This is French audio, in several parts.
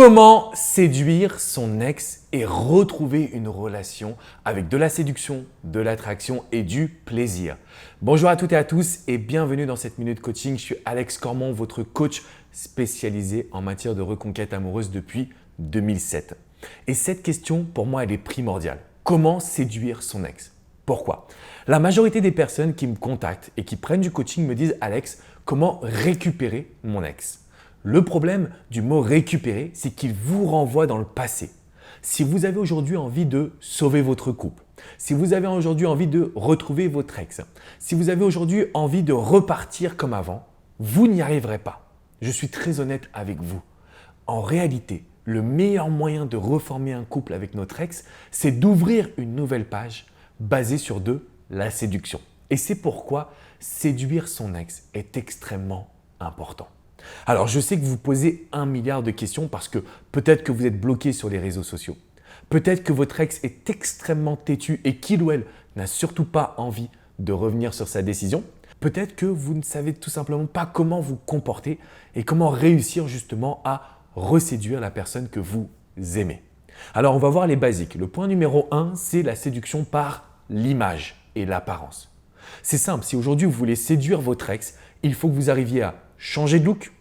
Comment séduire son ex et retrouver une relation avec de la séduction, de l'attraction et du plaisir? Bonjour à toutes et à tous et bienvenue dans cette minute coaching. Je suis Alex Cormon, votre coach spécialisé en matière de reconquête amoureuse depuis 2007. Et cette question, pour moi, elle est primordiale. Comment séduire son ex? Pourquoi? La majorité des personnes qui me contactent et qui prennent du coaching me disent « Alex, comment récupérer mon ex ?» Le problème du mot « récupérer », c'est qu'il vous renvoie dans le passé. Si vous avez aujourd'hui envie de sauver votre couple, si vous avez aujourd'hui envie de retrouver votre ex, si vous avez aujourd'hui envie de repartir comme avant, vous n'y arriverez pas. Je suis très honnête avec vous. En réalité, le meilleur moyen de reformer un couple avec notre ex, c'est d'ouvrir une nouvelle page basée sur de la séduction. Et c'est pourquoi séduire son ex est extrêmement important. Alors, je sais que vous posez 1 milliard de questions parce que peut-être que vous êtes bloqué sur les réseaux sociaux. Peut-être que votre ex est extrêmement têtu et qu'il ou elle n'a surtout pas envie de revenir sur sa décision. Peut-être que vous ne savez tout simplement pas comment vous comporter et comment réussir justement à reséduire la personne que vous aimez. Alors, on va voir les basiques. Le point numéro 1, c'est la séduction par l'image et l'apparence. C'est simple, si aujourd'hui vous voulez séduire votre ex, il faut que vous arriviez à changer de look,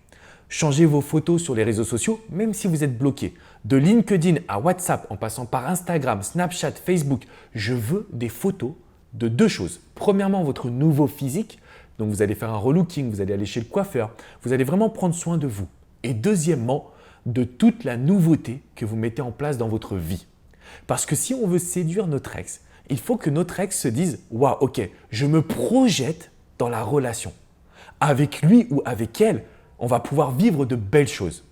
changer vos photos sur les réseaux sociaux, même si vous êtes bloqué. De LinkedIn à WhatsApp, en passant par Instagram, Snapchat, Facebook, je veux des photos de 2 choses. Premièrement, votre nouveau physique. Donc, vous allez faire un relooking, vous allez aller chez le coiffeur, vous allez vraiment prendre soin de vous. Et deuxièmement, de toute la nouveauté que vous mettez en place dans votre vie. Parce que si on veut séduire notre ex, il faut que notre ex se dise « Waouh, ok, je me projette dans la relation. Avec lui ou avec elle, on va pouvoir vivre de belles choses. »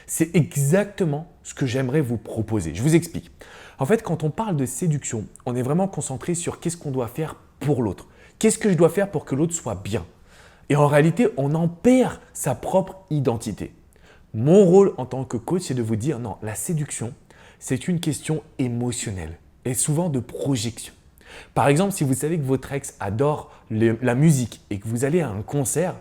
C'est exactement ce que j'aimerais vous proposer. Je vous explique. En fait, quand on parle de séduction, on est vraiment concentré sur qu'est-ce qu'on doit faire pour l'autre. Qu'est-ce que je dois faire pour que l'autre soit bien? Et en réalité, on en perd sa propre identité. Mon rôle en tant que coach, c'est de vous dire non, la séduction, c'est une question émotionnelle et souvent de projection. Par exemple, si vous savez que votre ex adore la musique et que vous allez à un concert,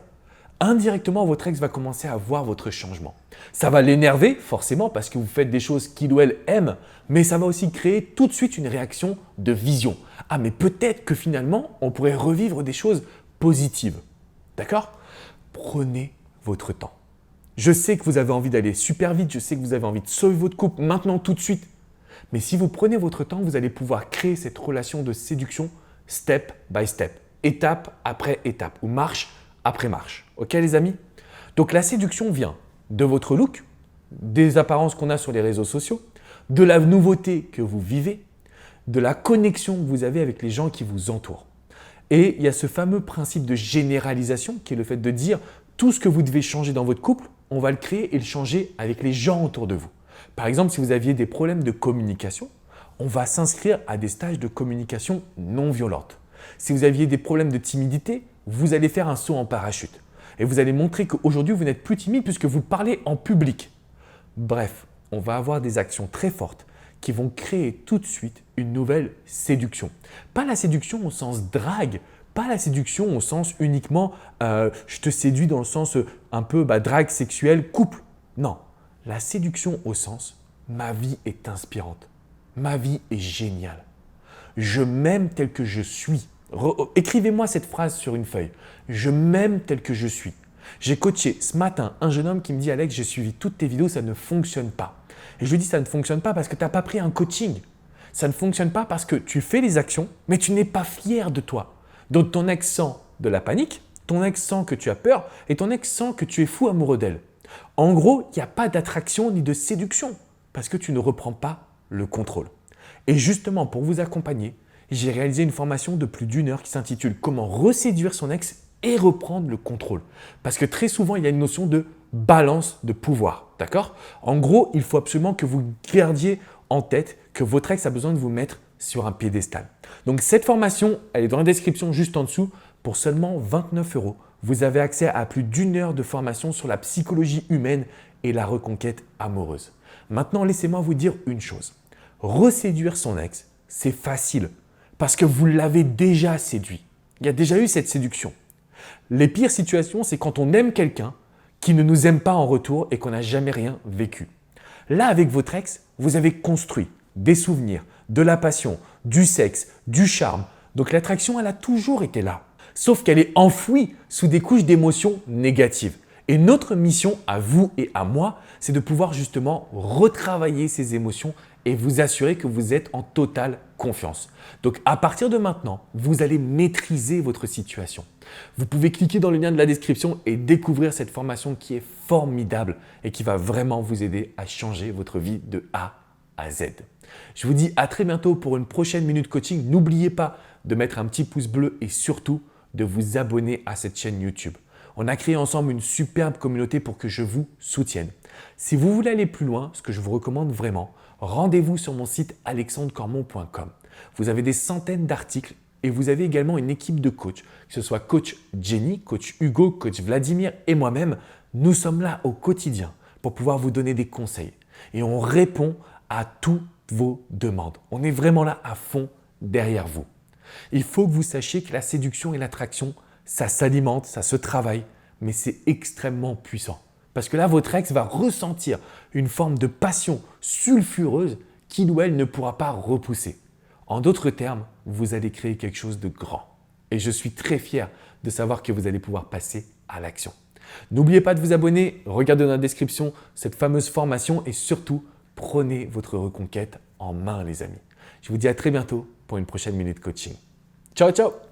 indirectement, votre ex va commencer à voir votre changement. Ça va l'énerver, forcément, parce que vous faites des choses qu'il ou elle aime, mais ça va aussi créer tout de suite une réaction de vision. Ah, mais peut-être que finalement, on pourrait revivre des choses positives. D'accord? Prenez votre temps. Je sais que vous avez envie d'aller super vite, je sais que vous avez envie de sauver votre couple maintenant, tout de suite. Mais si vous prenez votre temps, vous allez pouvoir créer cette relation de séduction step by step, étape après étape, ou marche après marche. Ok les amis? Donc la séduction vient de votre look, des apparences qu'on a sur les réseaux sociaux, de la nouveauté que vous vivez, de la connexion que vous avez avec les gens qui vous entourent. Et il y a ce fameux principe de généralisation qui est le fait de dire tout ce que vous devez changer dans votre couple, on va le créer et le changer avec les gens autour de vous. Par exemple, si vous aviez des problèmes de communication, on va s'inscrire à des stages de communication non violente. Si vous aviez des problèmes de timidité, vous allez faire un saut en parachute. Et vous allez montrer qu'aujourd'hui, vous n'êtes plus timide puisque vous parlez en public. Bref, on va avoir des actions très fortes qui vont créer tout de suite une nouvelle séduction. Pas la séduction au sens drague, pas la séduction au sens uniquement je te séduis dans le sens un peu drague sexuelle, couple. Non, la séduction au sens ma vie est inspirante, ma vie est géniale. Je m'aime tel que je suis. Écrivez-moi cette phrase sur une feuille. Je m'aime tel que je suis. J'ai coaché ce matin un jeune homme qui me dit « Alex, j'ai suivi toutes tes vidéos, ça ne fonctionne pas. » Et je lui dis « Ça ne fonctionne pas parce que tu n'as pas pris un coaching. Ça ne fonctionne pas parce que tu fais les actions, mais tu n'es pas fier de toi. Donc ton ex sent de la panique, ton ex sent que tu as peur et ton ex sent que tu es fou amoureux d'elle. En gros, il n'y a pas d'attraction ni de séduction parce que tu ne reprends pas le contrôle. » Et justement, pour vous accompagner, j'ai réalisé une formation de plus d'1 heure qui s'intitule « Comment reséduire son ex et reprendre le contrôle ». Parce que très souvent, il y a une notion de balance de pouvoir. D'accord? En gros, il faut absolument que vous gardiez en tête que votre ex a besoin de vous mettre sur un piédestal. Donc, cette formation, elle est dans la description juste en dessous. Pour seulement 29 €, vous avez accès à plus d'1 heure de formation sur la psychologie humaine et la reconquête amoureuse. Maintenant, laissez-moi vous dire une chose. Reséduire son ex, c'est facile parce que vous l'avez déjà séduit. Il y a déjà eu cette séduction. Les pires situations, c'est quand on aime quelqu'un qui ne nous aime pas en retour et qu'on n'a jamais rien vécu. Là, avec votre ex, vous avez construit des souvenirs, de la passion, du sexe, du charme. Donc l'attraction, elle a toujours été là. Sauf qu'elle est enfouie sous des couches d'émotions négatives. Et notre mission à vous et à moi, c'est de pouvoir justement retravailler ces émotions et vous assurer que vous êtes en totale confiance. Donc à partir de maintenant, vous allez maîtriser votre situation. Vous pouvez cliquer dans le lien de la description et découvrir cette formation qui est formidable et qui va vraiment vous aider à changer votre vie de A à Z. Je vous dis à très bientôt pour une prochaine minute coaching. N'oubliez pas de mettre un petit pouce bleu et surtout de vous abonner à cette chaîne YouTube. On a créé ensemble une superbe communauté pour que je vous soutienne. Si vous voulez aller plus loin, ce que je vous recommande vraiment, rendez-vous sur mon site alexandrecormon.com. Vous avez des centaines d'articles et vous avez également une équipe de coachs, que ce soit coach Jenny, coach Hugo, coach Vladimir et moi-même. Nous sommes là au quotidien pour pouvoir vous donner des conseils et on répond à toutes vos demandes. On est vraiment là à fond derrière vous. Il faut que vous sachiez que la séduction et l'attraction, ça s'alimente, ça se travaille, mais c'est extrêmement puissant. Parce que là, votre ex va ressentir une forme de passion sulfureuse qu'il ou elle ne pourra pas repousser. En d'autres termes, vous allez créer quelque chose de grand. Et je suis très fier de savoir que vous allez pouvoir passer à l'action. N'oubliez pas de vous abonner, regardez dans la description cette fameuse formation et surtout, prenez votre reconquête en main les amis. Je vous dis à très bientôt pour une prochaine minute coaching. Ciao, ciao!